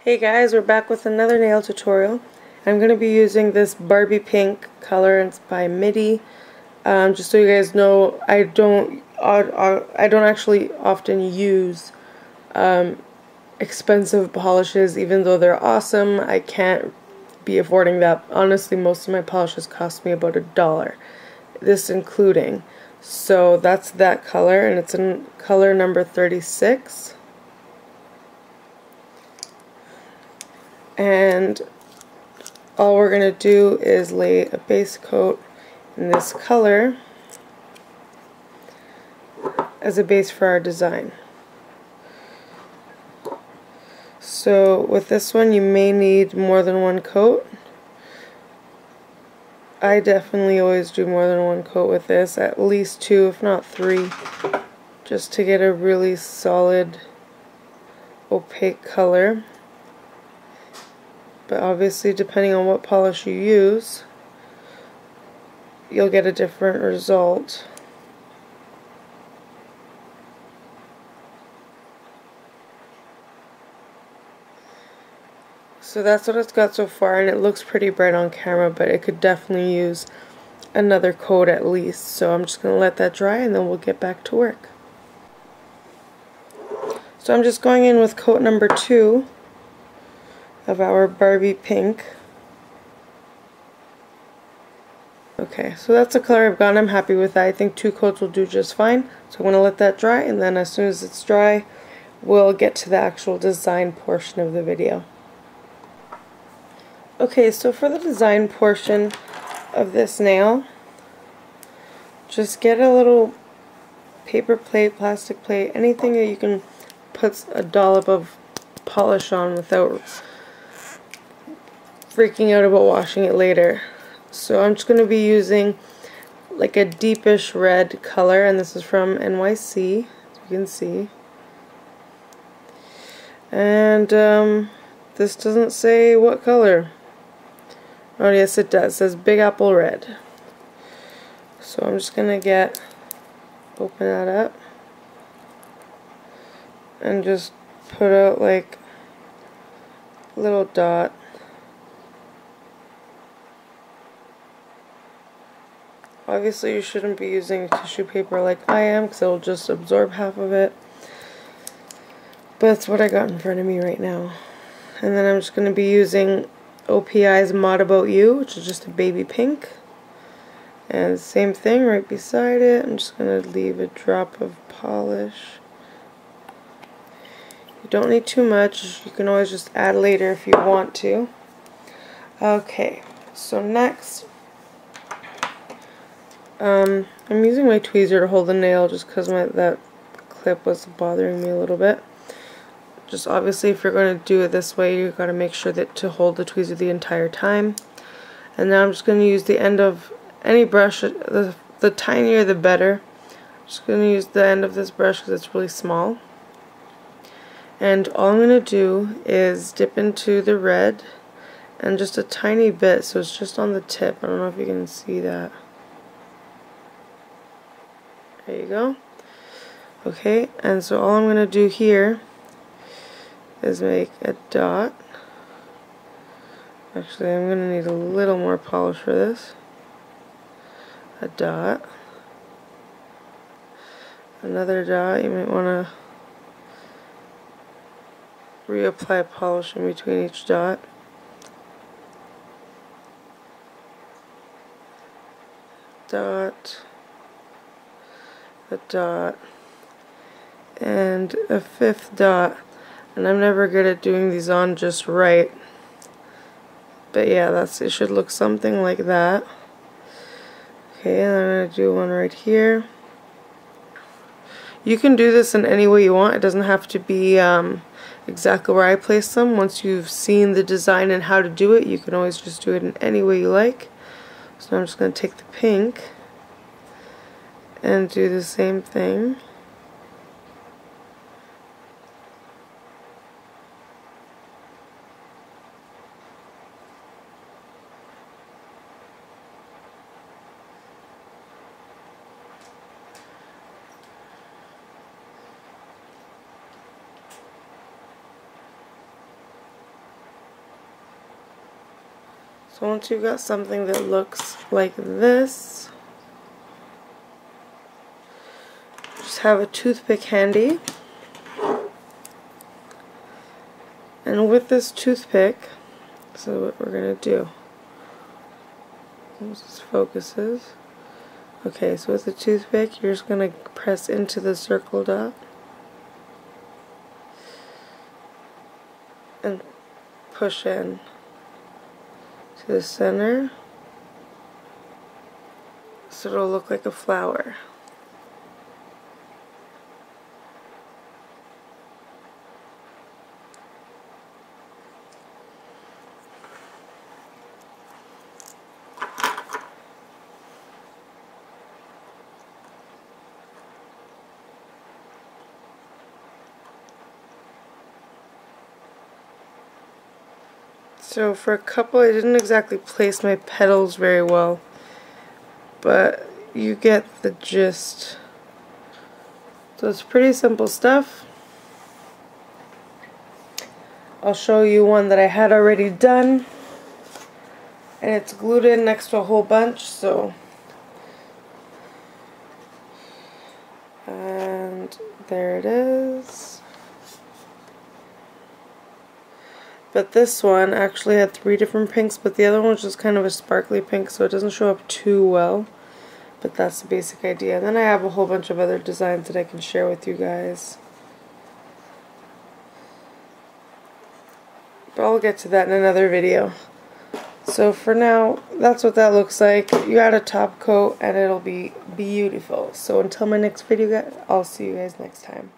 Hey guys, we're back with another nail tutorial. I'm going to be using this Barbie pink color. It's by MIDI. Just so you guys know, I don't actually often use expensive polishes, even though they're awesome. I can't be affording that. Honestly, most of my polishes cost me about $1, this including. So that's that color, and it's in color number 36. And all we're going to do is lay a base coat in this color as a base for our design. So with this one you may need more than one coat. I definitely always do more than one coat with this, at least 2 if not 3, just to get a really solid opaque color. But obviously, depending on what polish you use, you'll get a different result. So that's what it's got so far, and it looks pretty bright on camera, but it could definitely use another coat at least. So I'm just going to let that dry and then we'll get back to work. So I'm just going in with coat number 2 of our Barbie pink. Okay, so that's the color I've gotten. I'm happy with that. I think 2 coats will do just fine. So I'm going to let that dry, and then as soon as it's dry, we'll get to the actual design portion of the video. Okay, so for the design portion of this nail, just get a little paper plate, plastic plate, anything that you can put a dollop of polish on without freaking out about washing it later. So I'm just going to be using like a deepish red color, and this is from NYC, as you can see. And this doesn't say what color. Oh yes, it does. It says Big Apple Red. So I'm just going to open that up and just put out like a little dot. Obviously you shouldn't be using tissue paper like I am, because it will just absorb half of it. But that's what I got in front of me right now. And then I'm just going to be using OPI's Mod About You, which is just a baby pink. And same thing right beside it. I'm just going to leave a drop of polish. You don't need too much. You can always just add later if you want to. Okay, so next, I'm using my tweezer to hold the nail just because that clip was bothering me a little bit. Just obviously, if you're going to do it this way, you've got to make sure that to hold the tweezer the entire time. And now I'm just going to use the end of any brush, the tinier the better. I'm just going to use the end of this brush because it's really small. And all I'm going to do is dip into the red, and just a tiny bit, so it's just on the tip. I don't know if you can see that. There you go. Okay, and so all I'm going to do here is make a dot. Actually, I'm going to need a little more polish for this. A dot. Another dot. You might want to reapply polish in between each dot. Dot. A dot. And a 5th dot. And I'm never good at doing these on just right. But yeah, it should look something like that. Okay, and I'm going to do one right here. You can do this in any way you want. It doesn't have to be exactly where I place them. Once you've seen the design and how to do it, you can always just do it in any way you like. So I'm just going to take the pink and do the same thing. So once you've got something that looks like this, just have a toothpick handy. And with this toothpick, this is what we're going to do. Once this focuses. Okay, so with the toothpick, you're just going to press into the circle dot. And push in to the center. So it'll look like a flower. So for a couple, I didn't exactly place my petals very well, but you get the gist. So it's pretty simple stuff. I'll show you one that I had already done, and it's glued in next to a whole bunch, so. And there it is. But this one actually had 3 different pinks, but the other one was just kind of a sparkly pink, so it doesn't show up too well. But that's the basic idea. And then I have a whole bunch of other designs that I can share with you guys. But I'll get to that in another video. So for now, that's what that looks like. You add a top coat and it'll be beautiful. So until my next video, guys, I'll see you guys next time.